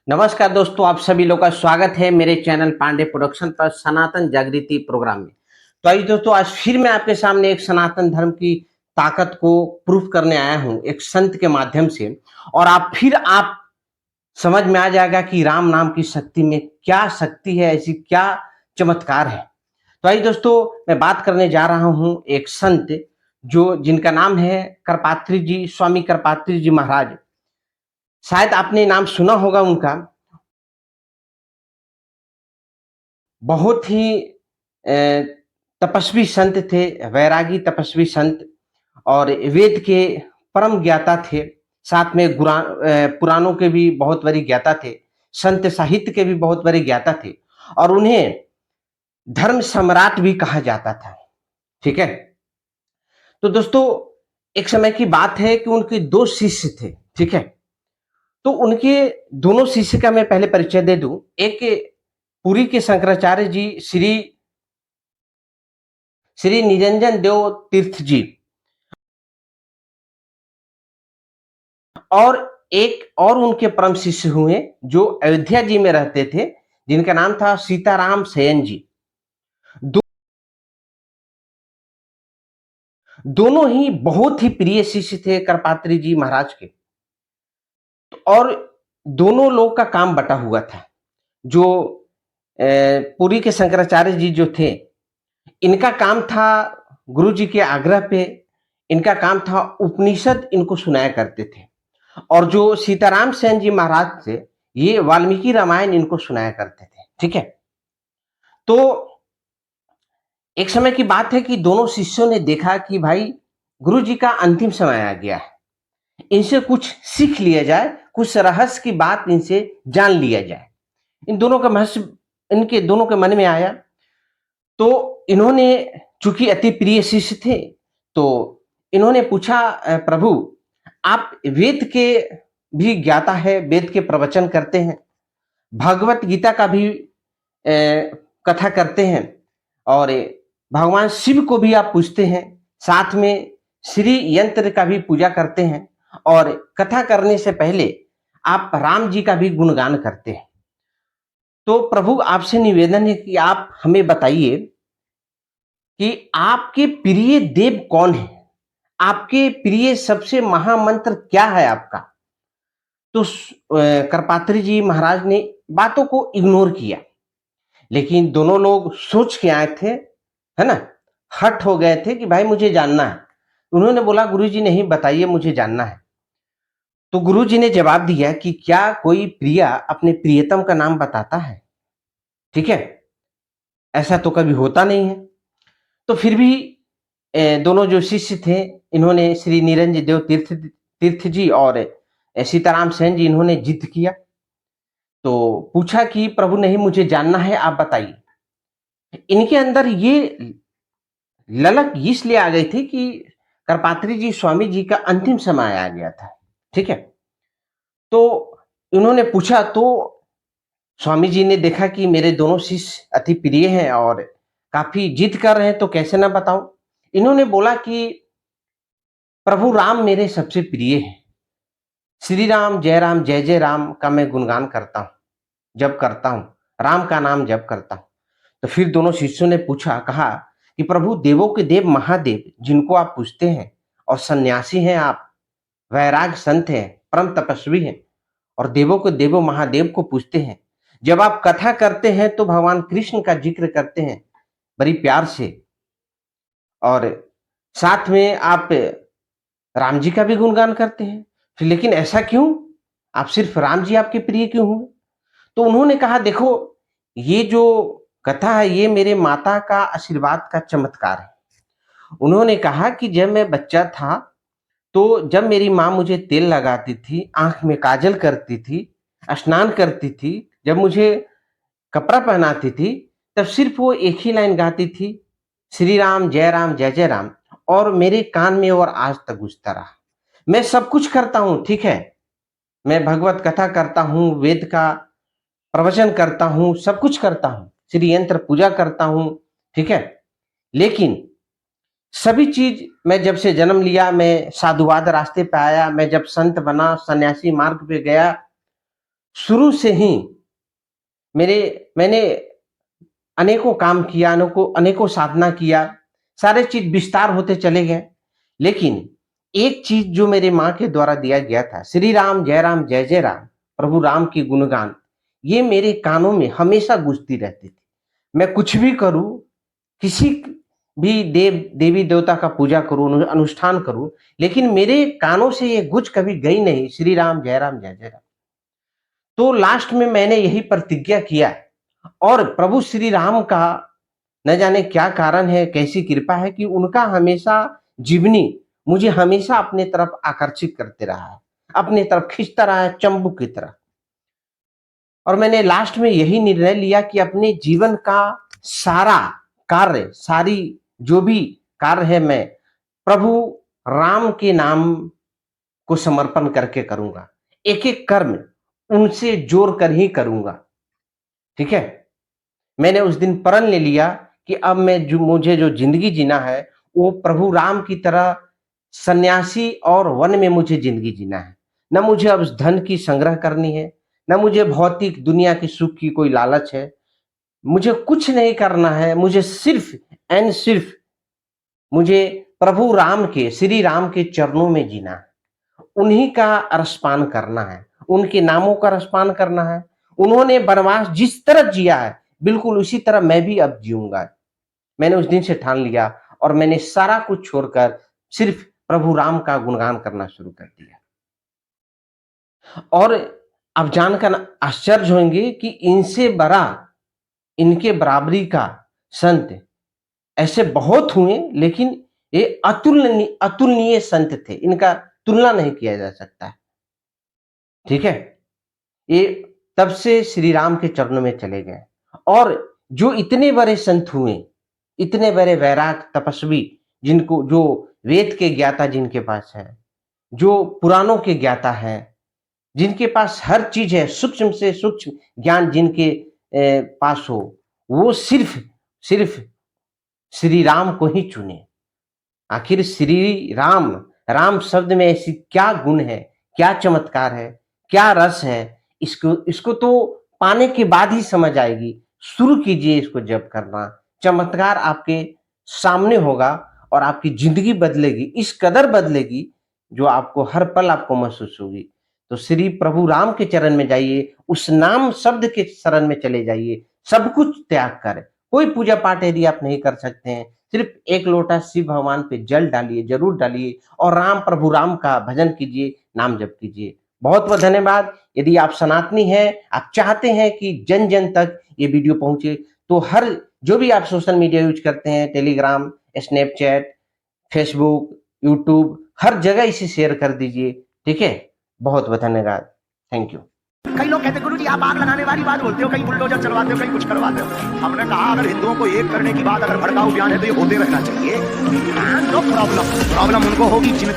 नमस्कार दोस्तों, आप सभी लोग का स्वागत है मेरे चैनल पांडे प्रोडक्शन पर सनातन जागृति प्रोग्राम में। तो आइए दोस्तों, आज फिर मैं आपके सामने एक सनातन धर्म की ताकत को प्रूफ करने आया हूं एक संत के माध्यम से। और आप समझ में आ जाएगा कि राम नाम की शक्ति में क्या शक्ति है, ऐसी क्या चमत्कार है। तो आइए दोस्तों, मैं बात करने जा रहा हूं एक संत जो जिनका नाम है करपात्री जी, स्वामी करपात्री जी महाराज। शायद आपने नाम सुना होगा उनका। बहुत ही अ, तपस्वी संत थे, वैरागी तपस्वी संत, और वेद के परम ज्ञाता थे। साथ में पुराणों के भी बहुत बड़े ज्ञाता थे, संत साहित्य के भी बहुत बड़े ज्ञाता थे, और उन्हें धर्म सम्राट भी कहा जाता था। ठीक है। तो दोस्तों, एक समय की बात है कि उनके दो शिष्य थे। ठीक है। तो उनके दोनों शिष्य का मैं पहले परिचय दे दूं। एक पुरी के शंकराचार्य जी, श्री श्री निरंजन देव तीर्थ जी, और एक और उनके परम शिष्य हुए जो अयोध्या जी में रहते थे, जिनका नाम था सीताराम शयन जी। दो, दोनों ही बहुत ही प्रिय शिष्य थे करपात्री जी महाराज के। और दोनों लोग का काम बटा हुआ था। जो पुरी के शंकराचार्य जी जो थे, इनका काम था गुरु जी के आग्रह पे, इनका काम था उपनिषद इनको सुनाया करते थे। और जो सीताराम सेन जी महाराज थे, ये वाल्मीकि रामायण इनको सुनाया करते थे। ठीक है। तो एक समय की बात है कि दोनों शिष्यों ने देखा कि भाई, गुरु जी का अंतिम समय आ गया है, इनसे कुछ सीख लिया जाए, कुछ रहस्य की बात इनसे जान लिया जाए। इनके दोनों के मन में आया। तो इन्होंने, चूंकि अति प्रिय शिष्य थे, तो इन्होंने पूछा, प्रभु, आप वेद के भी ज्ञाता है, वेद के प्रवचन करते हैं, भगवत गीता का भी कथा करते हैं, और भगवान शिव को भी आप पूजते हैं, साथ में श्री यंत्र का भी पूजा करते हैं, और कथा करने से पहले आप राम जी का भी गुणगान करते हैं। तो प्रभु, आपसे निवेदन है कि आप हमें बताइए कि आपके प्रिय देव कौन है, आपके प्रिय सबसे महामंत्र क्या है आपका। तो करपात्री जी महाराज ने बातों को इग्नोर किया। लेकिन दोनों लोग सोच के आए थे, है ना, हट हो गए थे कि भाई मुझे जानना है। उन्होंने बोला, गुरुजी नहीं, बताइए, मुझे जानना है। तो गुरुजी ने जवाब दिया कि क्या कोई प्रिया अपने प्रियतम का नाम बताता है? ठीक है, ऐसा तो कभी होता नहीं है। तो फिर भी दोनों जो शिष्य थे, इन्होंने श्री निरंजन देव तीर्थ जी और सीताराम सेन जी, इन्होंने जिद किया। तो पूछा कि प्रभु, नहीं, मुझे जानना है, आप बताइए। इनके अंदर ये ललक इसलिए आ गई थी कि करपात्री जी स्वामी जी का अंतिम समय आ गया था। ठीक है। तो इन्होंने पूछा, तो स्वामी जी ने देखा कि मेरे दोनों शिष्य अति प्रिय हैं और काफी जिद कर रहे हैं, तो कैसे ना बताऊं। इन्होंने बोला कि प्रभु, राम मेरे सबसे प्रिय है। श्री राम जय जय राम का मैं गुणगान करता हूं, जब करता हूं, राम का नाम जप करता हूं। तो फिर दोनों शिष्यों ने पूछा, कहा कि प्रभु, देवों के देव महादेव जिनको आप पूजते हैं, और सन्यासी हैं आप, वैराग संत हैं, परम तपस्वी हैं, और देवों के देवों महादेव को पूजते हैं, जब आप कथा करते हैं तो भगवान कृष्ण का जिक्र करते हैं बड़ी प्यार से, और साथ में आप राम जी का भी गुणगान करते हैं, फिर लेकिन ऐसा क्यों, आप सिर्फ राम जी आपके प्रिय क्यों हुए? तो उन्होंने कहा, देखो, ये जो कथा है, ये मेरे माता का आशीर्वाद का चमत्कार है। उन्होंने कहा कि जब मैं बच्चा था, तो जब मेरी माँ मुझे तेल लगाती थी, आँख में काजल करती थी, स्नान करती थी, जब मुझे कपड़ा पहनाती थी, तब सिर्फ वो एक ही लाइन गाती थी, श्री राम जय जय राम, और मेरे कान में और आज तक गूंजता रहा। मैं सब कुछ करता हूँ, ठीक है, मैं भगवत कथा करता हूँ, वेद का प्रवचन करता हूँ, सब कुछ करता हूँ, श्री यंत्र पूजा करता हूँ, ठीक है, लेकिन सभी चीज, मैं जब से जन्म लिया, मैं साधुवाद रास्ते पे आया, मैं जब संत बना, सन्यासी मार्ग पे गया, शुरू से ही मैंने अनेकों काम किया, अनेकों साधना किया, सारे चीज़ विस्तार होते चले गए। लेकिन एक चीज़ जो मेरे माँ के द्वारा दिया गया था, श्री राम, जय जय राम, प्रभु राम की गुणगान, ये मेरे कानों में हमेशा गूँजती रहती थी। मैं कुछ भी करूँ, किसी भी देवी-देवता का पूजा करूँ, अनुष्ठान करूँ, लेकिन मेरे कानों से ये गूँज कभी गई नहीं, श्री राम, जय जय राम। तो लास्ट में मैंने यही प्रतिज्ञा किया और प्रभु श्री राम का न जाने क्या कारण है, कैसी कृपा है कि उनका हमेशा जीवनी मुझे हमेशा अपने तरफ आकर्षित करते रहा है, अपनी तरफ खींचता रहा है चंबुक की तरह। और मैंने लास्ट में यही निर्णय लिया कि अपने जीवन का सारा कार्य, सारी जो भी कार्य है मैं प्रभु राम के नाम को समर्पण करके करूँगा। एक-एक कर्म उनसे जोड़ कर ही करूँगा, ठीक है? मैंने उस दिन प्रण ले लिया कि अब मुझे जो ज़िंदगी जीना है, वो प्रभु राम की तरह सन्यासी और वन में मुझे ज़िंदगी जीना है। ना मुझे अब धन की संग्रह करनी है, ना मुझे भौतिक दुनिया के सुख की कोई लालच है। मुझे कुछ नहीं करना है, मुझे सिर्फ़ एंड सिर्फ़ मुझे प्रभु राम के, श्री राम के चरणों में जीना है। उन्हीं का रसपान करना है, उनके नामों का रसपान करना है। उन्होंने वनवास जिस तरह जिया है, बिल्कुल उसी तरह मैं भी अब जीऊँगा। मैंने उस दिन से ठान लिया और मैंने सारा कुछ छोड़कर सिर्फ़ प्रभु राम का गुणगान करना शुरू कर दिया। और आप जानकर आश्चर्य होंगे कि इनसे बड़ा, इनके बराबरी का संत ऐसे बहुत हुए, लेकिन ये अतुलनीय संत थे। इनका तुलना नहीं किया जा सकता है, ठीक है? ये तब से श्री राम के चरणों में चले गए और जो इतने बड़े संत हुए, इतने बड़े वैराग तपस्वी, जिनको जो वेद के ज्ञाता जिनके पास है, जो पुराणों के ज्ञाता है, जिनके पास हर चीज़ है, सूक्ष्म से सूक्ष्म ज्ञान जिनके पास हो, वो सिर्फ़ श्री राम को ही चुने। आखिर श्री राम, राम शब्द में ऐसी क्या गुण है, क्या चमत्कार है, क्या रस है, इसको इसको तो पाने के बाद ही समझ आएगी। शुरू कीजिए इसको जप करना, चमत्कार आपके सामने होगा और आपकी ज़िंदगी बदलेगी, इस कदर बदलेगी जो आपको हर पल आपको महसूस होगी। तो श्री प्रभु राम के चरण में जाइए, उस नाम शब्द के शरण में चले जाइए, सब कुछ त्याग कर। कोई पूजा पाठ यदि आप नहीं कर सकते हैं, सिर्फ एक लोटा शिव भगवान पे जल डालिए, जरूर डालिए और राम प्रभु राम का भजन कीजिए, नाम जप कीजिए। बहुत बहुत धन्यवाद। यदि आप सनातनी हैं, आप चाहते हैं कि जन जन तक ये वीडियो पहुंचे, तो हर जो भी आप सोशल मीडिया यूज करते हैं, टेलीग्राम, स्नैपचैट, फेसबुक, यूट्यूब, हर जगह इसे शेयर कर दीजिए, ठीक है? बहुत बहुत धन्यवाद। Thank you. कई लोग कहते गुरु जी आप आग लगाने वाली बात बोलते हो, कहीं बुलडोजर चलवाते हो, कहीं कुछ करवाते हो। हमने कहा अगर हिंदुओं को एक करने की बात अगर भड़काऊ बयान है तो ये होते रहना चाहिए। नो प्रॉब्लम, प्रॉब्लम उनको होगी जिन